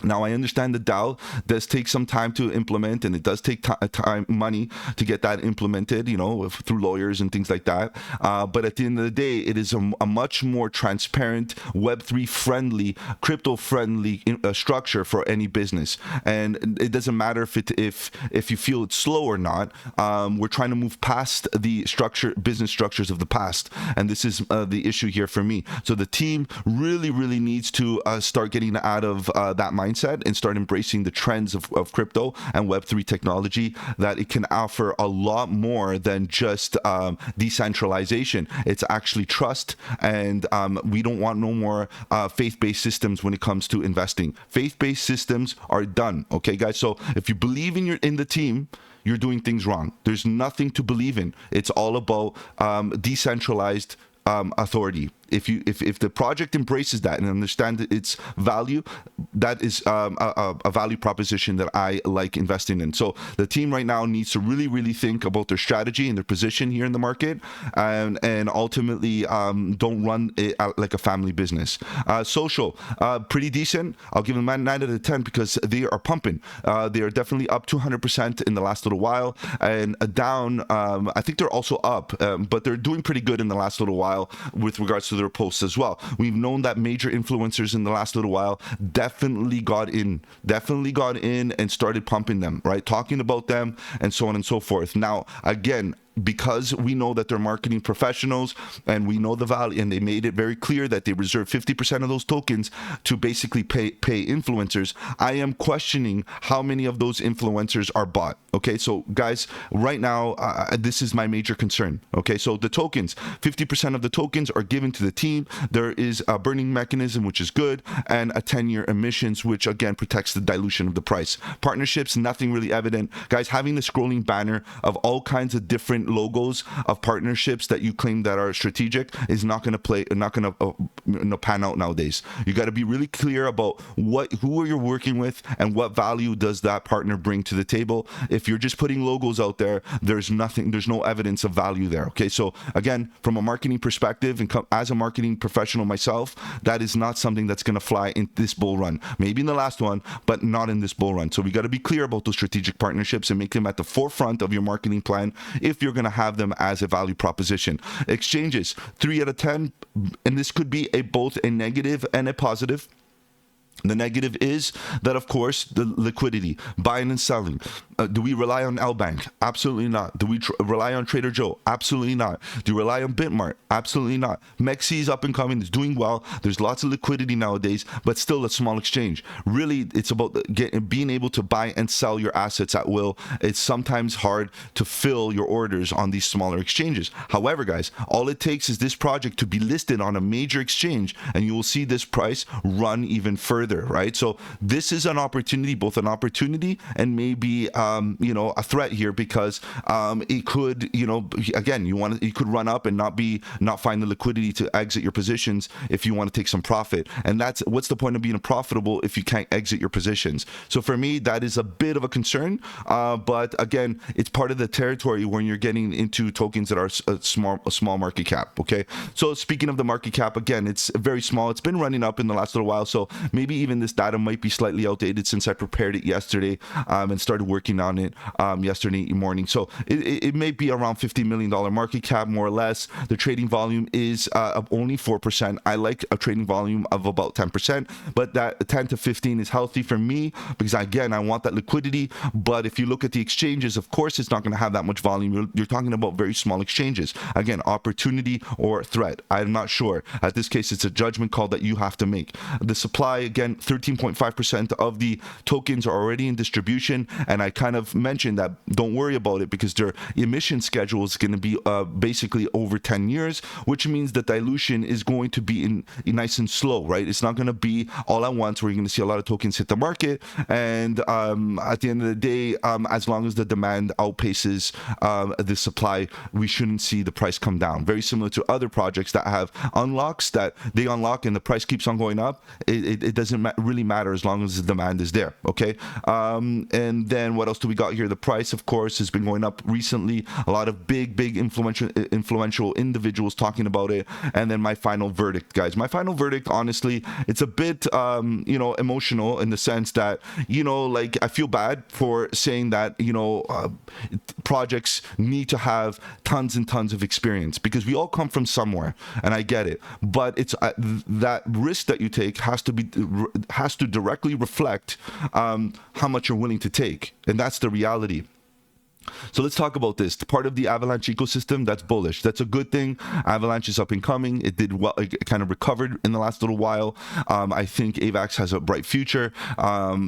Now, I understand the DAO does take some time to implement, and it does take time, money to get that implemented, through lawyers and things like that. But at the end of the day, it is a much more transparent, Web3 friendly, crypto friendly structure for any business. And it doesn't matter if you feel it's slow or not. We're trying to move past the business structures of the past, and this is the issue here for me. So the team really, really needs to start getting out of that mindset and start embracing the trends of crypto and Web3 technology, that it can offer a lot more than just decentralization. It's actually trust, and we don't want no more faith-based systems when it comes to investing. Faith-based systems are done, okay, guys? So if you believe in the team, you're doing things wrong. There's nothing to believe in. It's all about decentralized authority. If the project embraces that and understands its value, that is a value proposition that I like investing in. So the team right now needs to really, really think about their strategy and their position here in the market, and ultimately don't run it like a family business. Social, pretty decent. I'll give them a 9 out of 10 because they are pumping. They are definitely up 200% in the last little while, and down. I think they're also up, but they're doing pretty good in the last little while with regards to their posts as well. We've known that major influencers in the last little while definitely got in and started pumping them, right? Talking about them and so on and so forth. Now, again, because we know that they're marketing professionals and we know the value, and they made it very clear that they reserve 50% of those tokens to basically pay influencers. I am questioning how many of those influencers are bought. Okay, so guys, right now, this is my major concern. Okay, so the tokens, 50% of the tokens are given to the team. There is a burning mechanism, which is good, and a 10-year emissions, which again protects the dilution of the price. Partnerships, nothing really evident. Guys, having the scrolling banner of all kinds of different logos of partnerships that you claim that are strategic is not going to pan out nowadays. You got to be really clear about who you're working with and what value does that partner bring to the table. If you're just putting logos out there, there's no evidence of value there. Okay, so again, from a marketing perspective, and as a marketing professional myself, that is not something that's going to fly in this bull run. Maybe in the last one, but not in this bull run. So we got to be clear about those strategic partnerships and make them at the forefront of your marketing plan if you're going to have them as a value proposition. Exchanges, 3 out of 10, and this could be both a negative and a positive. The negative is that, of course, the liquidity, buying and selling. Do we rely on L-Bank? Absolutely not. Do we rely on Trader Joe? Absolutely not. Do you rely on Bitmart? Absolutely not. Mexi is up and coming. It's doing well. There's lots of liquidity nowadays, but still a small exchange. Really, it's about being able to buy and sell your assets at will. It's sometimes hard to fill your orders on these smaller exchanges. However, guys, all it takes is this project to be listed on a major exchange, and you will see this price run even further. Right, so this is an opportunity, both an opportunity and maybe a threat here, because it could, again, you could run up and not find the liquidity to exit your positions if you want to take some profit. And what's the point of being profitable if you can't exit your positions? So for me, that is a bit of a concern. But again, it's part of the territory when you're getting into tokens that are a small market cap. Okay, so speaking of the market cap, again, it's very small. It's been running up in the last little while, so maybe even this data might be slightly outdated since I prepared it yesterday and started working on it yesterday morning. So it may be around $50 million market cap, more or less. The trading volume is only 4%. I like a trading volume of about 10%, but that 10 to 15 is healthy for me because, again, I want that liquidity. But if you look at the exchanges, of course, it's not going to have that much volume. You're talking about very small exchanges. Again, opportunity or threat. I'm not sure. At this case, it's a judgment call that you have to make. The supply, again, 13.5% of the tokens are already in distribution, and I kind of mentioned that don't worry about it because their emission schedule is going to be basically over 10 years, which means the dilution is going to be nice and slow, right? It's not going to be all at once where you're going to see a lot of tokens hit the market, and at the end of the day, as long as the demand outpaces the supply, we shouldn't see the price come down. Very similar to other projects that have unlocks that they unlock and the price keeps on going up. It doesn't really matter as long as the demand is there. Okay, and then what else do we got here? The price, of course, has been going up recently. A lot of big influential individuals talking about it. And then my final verdict, guys. My final verdict, honestly, it's a bit emotional in the sense that like I feel bad for saying that projects need to have tons and tons of experience because we all come from somewhere, and I get it. But it's that risk that you take has to directly reflect how much you're willing to take, and that's the reality. So let's talk about this. Part of the Avalanche ecosystem, that's bullish. That's a good thing. Avalanche is up and coming. It did well. It kind of recovered in the last little while. I think AVAX has a bright future.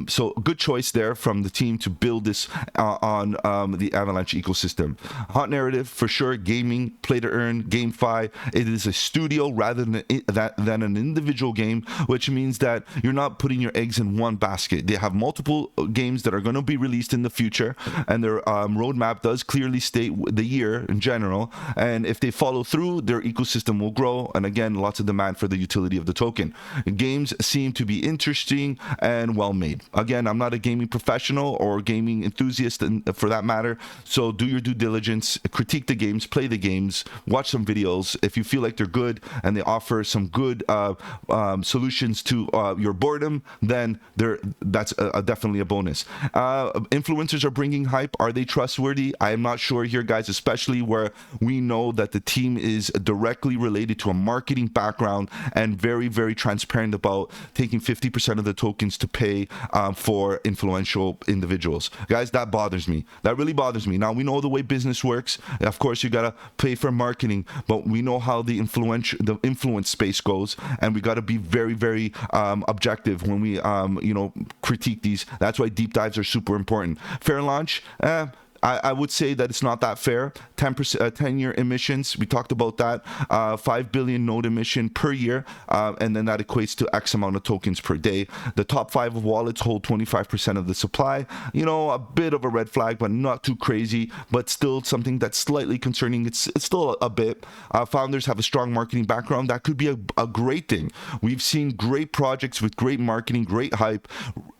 So good choice there from the team to build this on the Avalanche ecosystem. Hot narrative for sure. Gaming, play to earn, GameFi. It is a studio rather than an individual game, which means that you're not putting your eggs in one basket. They have multiple games that are going to be released in the future, and their roadmap does clearly state the year in general, and if they follow through, their ecosystem will grow, and again, lots of demand for the utility of the token. Games seem to be interesting and well made. Again, I'm not a gaming professional or gaming enthusiast for that matter, so do your due diligence, critique the games, play the games, watch some videos. If you feel like they're good and they offer some good solutions to your boredom, then that's definitely a bonus. Influencers are bringing hype. Are they trustworthy? trustworthy. I am not sure here, guys, especially where we know that the team is directly related to a marketing background and very, very transparent about taking 50% of the tokens to pay for influential individuals. Guys, that bothers me. That really bothers me. Now, we know the way business works. Of course, you got to pay for marketing, but we know how the influence space goes, and we got to be very, very objective when we, critique these. That's why deep dives are super important. Fair launch, I would say that it's not that fair. 10-year emissions, we talked about that. 5 billion node emission per year, and then that equates to X amount of tokens per day. The top 5 of wallets hold 25% of the supply. A bit of a red flag, but not too crazy, but still something that's slightly concerning. It's still a bit. Founders have a strong marketing background. That could be a great thing. We've seen great projects with great marketing, great hype,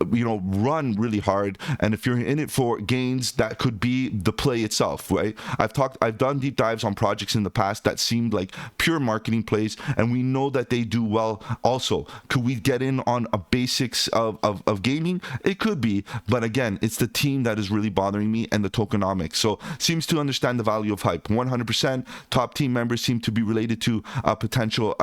run really hard. And if you're in it for gains, that could be the play itself, right? I've done deep dives on projects in the past that seemed like pure marketing plays, and we know that they do well also. Could we get in on a basics of gaming? It could be, but again, it's the team that is really bothering me and the tokenomics. So seems to understand the value of hype. 100% top team members seem to be related to potential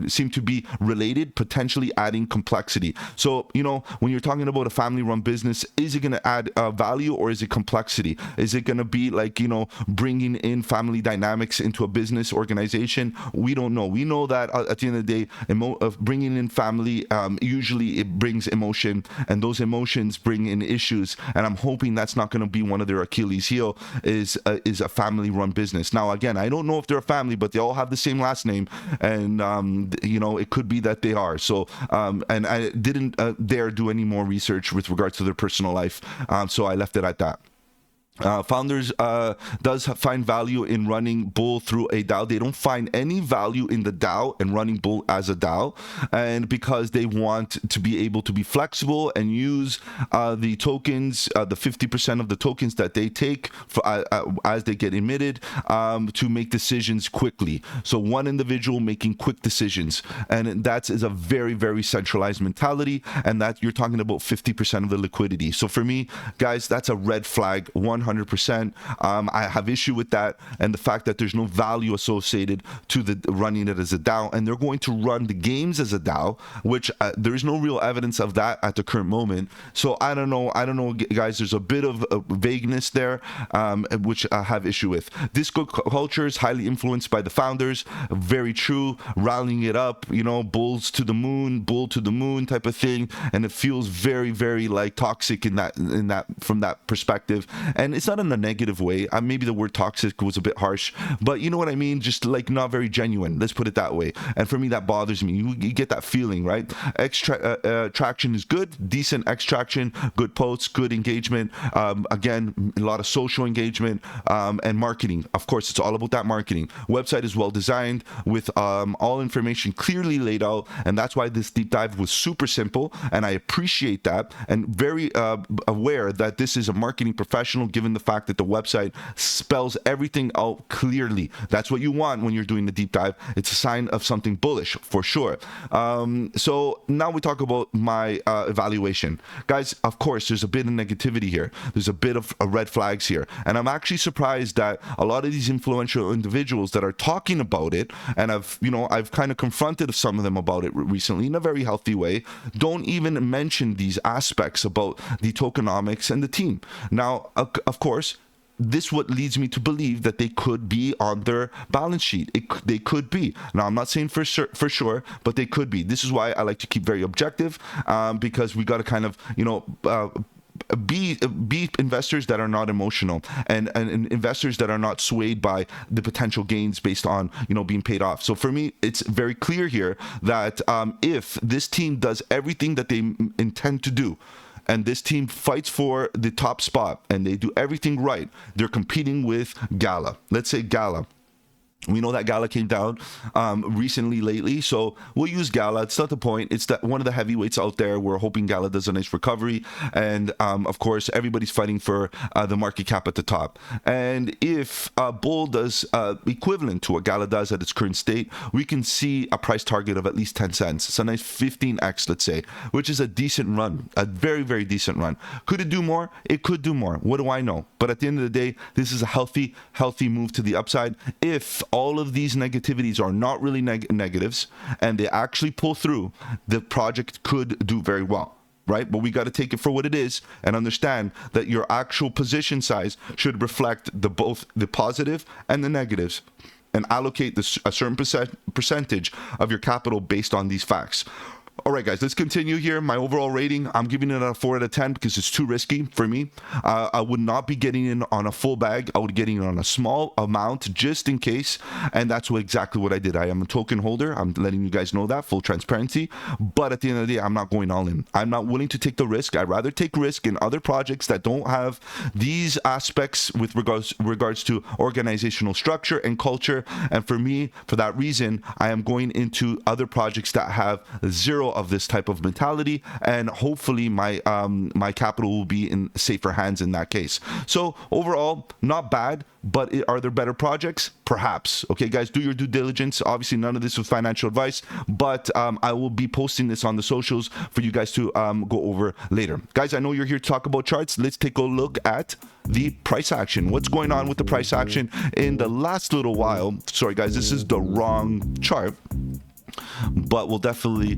seem to be related, potentially adding complexity. So when you're talking about a family-run business, is it going to add value, or is it complexity? Is it going to be like, bringing in family dynamics into a business organization? We don't know. We know that at the end of the day, bringing in family, usually it brings emotion, and those emotions bring in issues. And I'm hoping that's not going to be one of their Achilles heel, is a family-run business. Now, again, I don't know if they're a family, but they all have the same last name, and it could be that they are. So, and I didn't dare do any more research with regards to their personal life, so I left it at that. Founders does find value in running Bull through a DAO. They don't find any value in the DAO and running Bull as a DAO, and because they want to be able to be flexible and use the tokens, the 50% of the tokens that they take for, as they get emitted, to make decisions quickly. So one individual making quick decisions, and that is a very, very centralized mentality, and that you're talking about 50% of the liquidity. So for me, guys, that's a red flag. 100%. I have issue with that, and the fact that there's no value associated to the running it as a DAO, and they're going to run the games as a DAO, which there's no real evidence of that at the current moment. So I don't know, guys. There's a bit of vagueness there, which I have issue with. Disco culture is highly influenced by the founders. Very true. Rallying it up, bulls to the moon, bull to the moon type of thing, and it feels very, very like toxic in that from that perspective. And it's not in a negative way. Maybe the word toxic was a bit harsh, but you know what I mean? Just like not very genuine. Let's put it that way. And for me, that bothers me. You get that feeling, right? Traction is good, decent extraction, good posts, good engagement. Again, a lot of social engagement, and marketing. Of course, it's all about that marketing. Website is well designed with all information clearly laid out, and that's why this deep dive was super simple, and I appreciate that, and very aware that this is a marketing professional, given the fact that the website spells everything out clearly. That's what you want when you're doing the deep dive. It's a sign of something bullish for sure. So now we talk about my evaluation. Guys, of course, there's a bit of negativity here. There's a bit of red flags here. And I'm actually surprised that a lot of these influential individuals that are talking about it, and I've kind of confronted some of them about it recently in a very healthy way, don't even mention these aspects about the tokenomics and the team. Now, of course, this what leads me to believe that they could be on their balance sheet. They could be. Now, I'm not saying for sure, but they could be. This is why I like to keep very objective, because we got to kind of, be investors that are not emotional, and investors that are not swayed by the potential gains based on being paid off. So for me, it's very clear here that if this team does everything that they intend to do, and this team fights for the top spot, and they do everything right, they're competing with Gala. Let's say Gala We know that Gala came down recently, lately, so we'll use Gala. It's not the point. It's that one of the heavyweights out there. We're hoping Gala does a nice recovery, and of course, everybody's fighting for the market cap at the top. And if Bull does equivalent to what Gala does at its current state, we can see a price target of at least 10 cents. It's a nice 15x, let's say, which is a decent run, a very, very decent run. Could it do more? It could do more. What do I know? But at the end of the day, this is a healthy move to the upside. If all of these negativities are not really negatives and they actually pull through, the project could do very well, right? But we got to take it for what it is and understand that your actual position size should reflect both the positive and the negatives, and allocate a certain percentage of your capital based on these facts. All right, guys, let's continue here. My overall rating, I'm giving it a 4 out of 10 because it's too risky for me. I would not be getting in on a full bag. I would be getting in on a small amount just in case, and that's exactly what I did. I am a token holder. I'm letting you guys know that, full transparency. But at the end of the day, I'm not going all in. I'm not willing to take the risk. I'd rather take risk in other projects that don't have these aspects with regards to organizational structure and culture. And for me, for that reason, I am going into other projects that have zero of this type of mentality, and hopefully my my capital will be in safer hands in that case. So overall, not bad, but are there better projects? Perhaps. Okay, guys, do your due diligence. Obviously, none of this was financial advice, but I will be posting this on the socials for you guys to go over later. Guys, I know you're here to talk about charts. Let's take a look at the price action. What's going on with the price action in the last little while? Sorry, guys, this is the wrong chart, but we'll definitely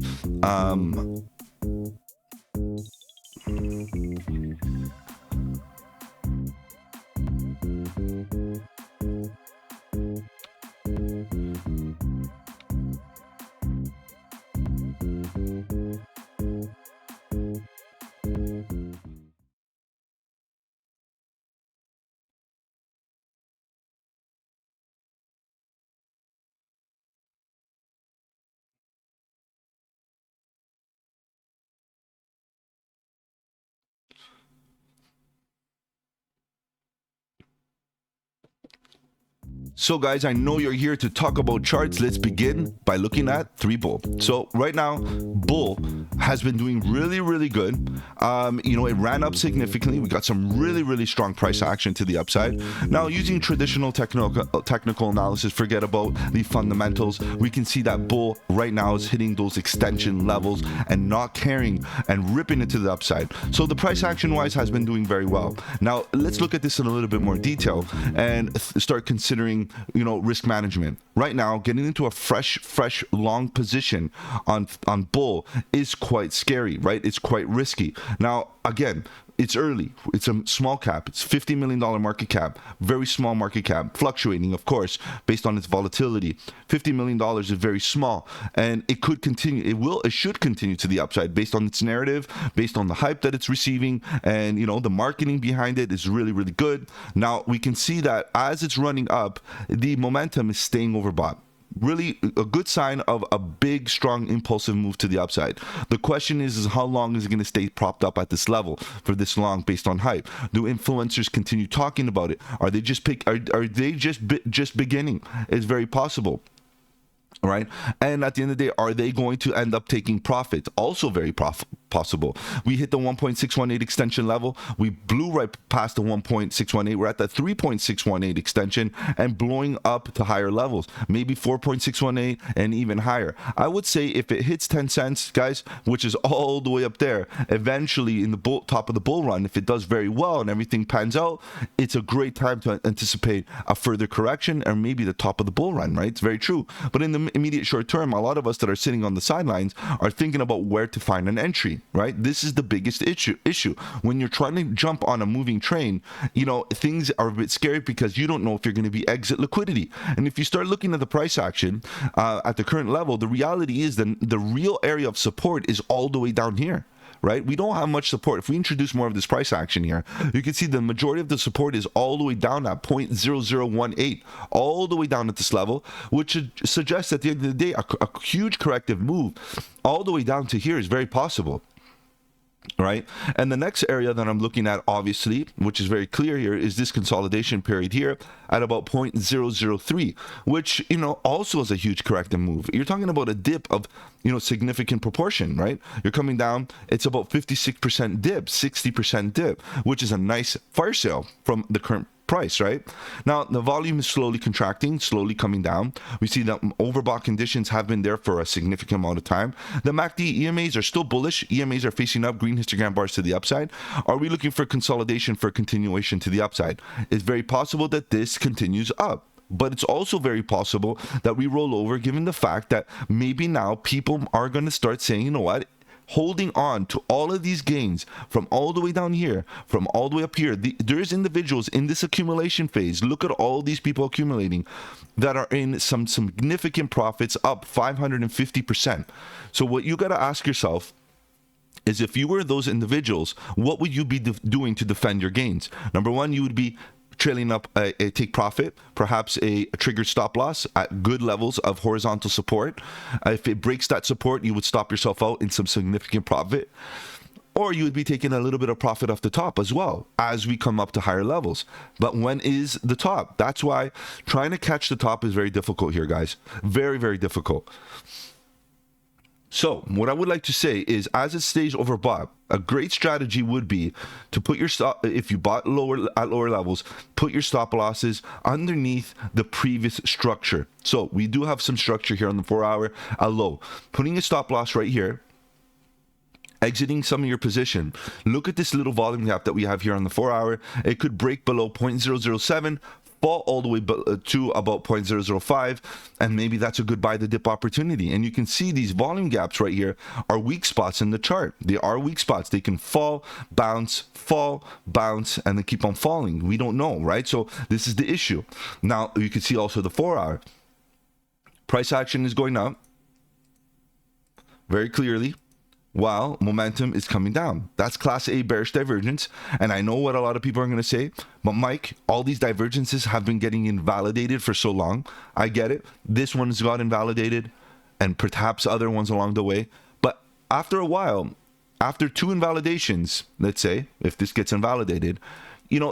So guys, I know you're here to talk about charts. Let's begin by looking at 3Bull. So right now, Bull has been doing really good. You know, it ran up significantly. We got some really strong price action to the upside. Now, using traditional technical analysis, forget about the fundamentals. We can see that Bull right now is hitting those extension levels and not carrying and ripping it to the upside. So the price action wise has been doing very well. Now, let's look at this in a little bit more detail and start considering, you know, risk management. Right now, getting into a fresh long position on Bull is quite scary, right? It's quite risky. Now, again, it's early. It's a small cap. It's $50 million market cap. Very small market cap. Fluctuating, of course, based on its volatility. $50 million is very small. And it could continue. It should continue to the upside based on its narrative, based on the hype that it's receiving. And, you know, the marketing behind it is really good. Now, we can see that as it's running up, the momentum is staying overbought. Really a good sign of a big, strong, impulsive move to the upside. The question is how long is it going to stay propped up at this level for this long based on hype? Do influencers continue talking about it? Are they just just beginning? It's very possible. Right? And at the end of the day, are they going to end up taking profit? Also very possible. We hit the 1.618 extension level. We blew right past the 1.618. We're at the 3.618 extension and blowing up to higher levels, maybe 4.618 and even higher. I would say if it hits 10 cents, guys, which is all the way up there, eventually in the top of the bull run, if it does very well and everything pans out, it's a great time to anticipate a further correction or maybe the top of the bull run, right? It's very true. But in the immediate short term, a lot of us that are sitting on the sidelines are thinking about where to find an entry, right? This is the biggest issue. When you're trying to jump on a moving train, you know, things are a bit scary because you don't know if you're going to be exit liquidity. And if you start looking at the price action at the current level, the reality is that the real area of support is all the way down here. Right? We don't have much support. If we introduce more of this price action here, you can see the majority of the support is all the way down at 0.0018, all the way down at this level, which suggests at the end of the day, a huge corrective move all the way down to here is very possible. right? And the next area that I'm looking at, obviously, which is very clear here, is this consolidation period here at about 0.003, which, also is a huge corrective move. You're talking about a dip of, significant proportion, right? You're coming down, it's about 56% dip, 60% dip, which is a nice fire sale from the current price, right? Now, the volume is slowly contracting, slowly coming down. We see that overbought conditions have been there for a significant amount of time. The MACD EMAs are still bullish. EMAs are facing up, green histogram bars to the upside. Are we looking for consolidation for continuation to the upside? It's very possible that this continues up. But it's also very possible that we roll over, given the fact that maybe now people are going to start saying, you know what? Holding on to all of these gains from all the way down here, from all the way up here. There's individuals in this accumulation phase. Look at all these people accumulating that are in some significant profits, up 550%. So what you got to ask yourself is, if you were those individuals, what would you be doing to defend your gains? Number one, you would be trailing up a take profit, perhaps a triggered stop loss at good levels of horizontal support. If it breaks that support, you would stop yourself out in some significant profit. Or you would be taking a little bit of profit off the top as well as we come up to higher levels. But when is the top? That's why trying to catch the top is very difficult here, guys. Very, very difficult. So what I would like to say is, as it stays overbought, a great strategy would be to put your stop, if you bought at lower levels, put your stop losses underneath the previous structure. So we do have some structure here on the 4-hour, a low. Putting a stop loss right here, exiting some of your position. Look at this little volume gap that we have here on the 4-hour. It could break below 0.007, fall all the way to about 0.005, and maybe that's a good buy the dip opportunity. And you can see these volume gaps right here are weak spots in the chart. They are weak spots. They can fall, bounce, and they keep on falling. We don't know, right? So this is the issue. Now you can see also the 4-hour price action is going up very clearly, while momentum is coming down. That's class A bearish divergence. And I know what a lot of people are going to say, but Mike, all these divergences have been getting invalidated for so long. I get it. This one has got invalidated, and perhaps other ones along the way. But after a while, after 2 invalidations, let's say, if this gets invalidated,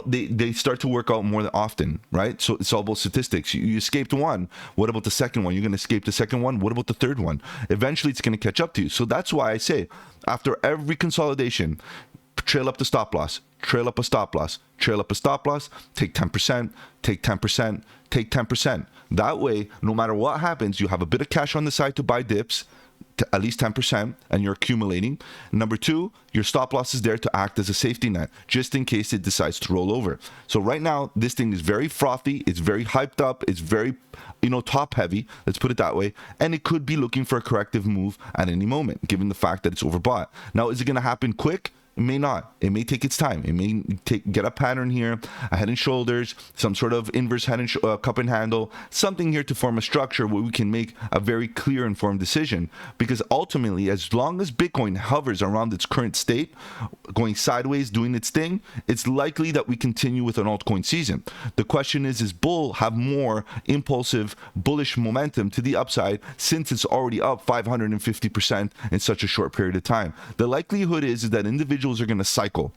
they start to work out more often, right? So it's all about statistics. You escaped one. What about the second one? You're going to escape the second one. What about the third one? Eventually, it's going to catch up to you. So that's why I say, after every consolidation, trail up the stop loss, trail up a stop loss, trail up a stop loss, take 10%, take 10%, take 10%. That way, no matter what happens, you have a bit of cash on the side to buy dips, to at least 10%, and you're accumulating. Number 2, your stop loss is there to act as a safety net, just in case it decides to roll over. So right now, this thing is very frothy, it's very hyped up, it's very, top heavy, let's put it that way, and it could be looking for a corrective move at any moment, given the fact that it's overbought. Now, is it going to happen quick? It may not. It may take its time. It may get a pattern here, a head and shoulders, some sort of inverse head and cup and handle, something here to form a structure where we can make a very clear, informed decision. Because ultimately, as long as Bitcoin hovers around its current state, going sideways, doing its thing, it's likely that we continue with an altcoin season. The question is bull have more impulsive, bullish momentum to the upside since it's already up 550% in such a short period of time? The likelihood is that individuals are going to cycle.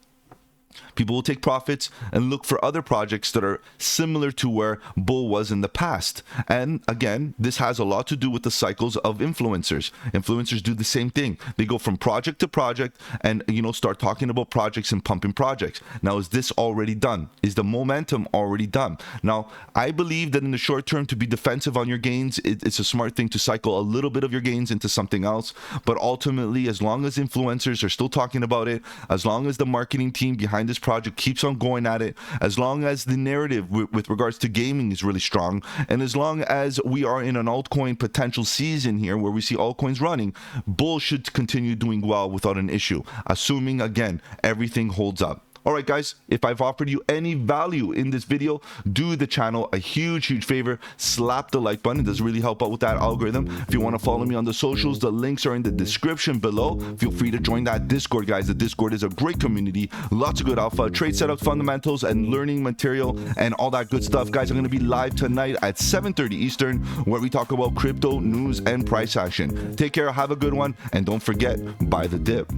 People will take profits and look for other projects that are similar to where bull was in the past. And again, this has a lot to do with the cycles of influencers. Influencers do the same thing. They go from project to project and, start talking about projects and pumping projects. Now, is this already done? Is the momentum already done? Now, I believe that in the short term, to be defensive on your gains, it's a smart thing to cycle a little bit of your gains into something else. But ultimately, as long as influencers are still talking about it, as long as the marketing team behind this project keeps on going at it, as long as the narrative with regards to gaming is really strong, and as long as we are in an altcoin potential season here where we see altcoins running, bull should continue doing well without an issue, assuming, again, everything holds up. All right, guys, if I've offered you any value in this video, do the channel a huge favor. Slap the like button. It does really help out with that algorithm. If you want to follow me on the socials, the links are in the description below. Feel free to join that Discord, guys. The Discord is a great community. Lots of good alpha, trade setup fundamentals, and learning material, and all that good stuff. Guys, I'm going to be live tonight at 7:30 Eastern, where we talk about crypto, news, and price action. Take care. Have a good one. And don't forget, buy the dip.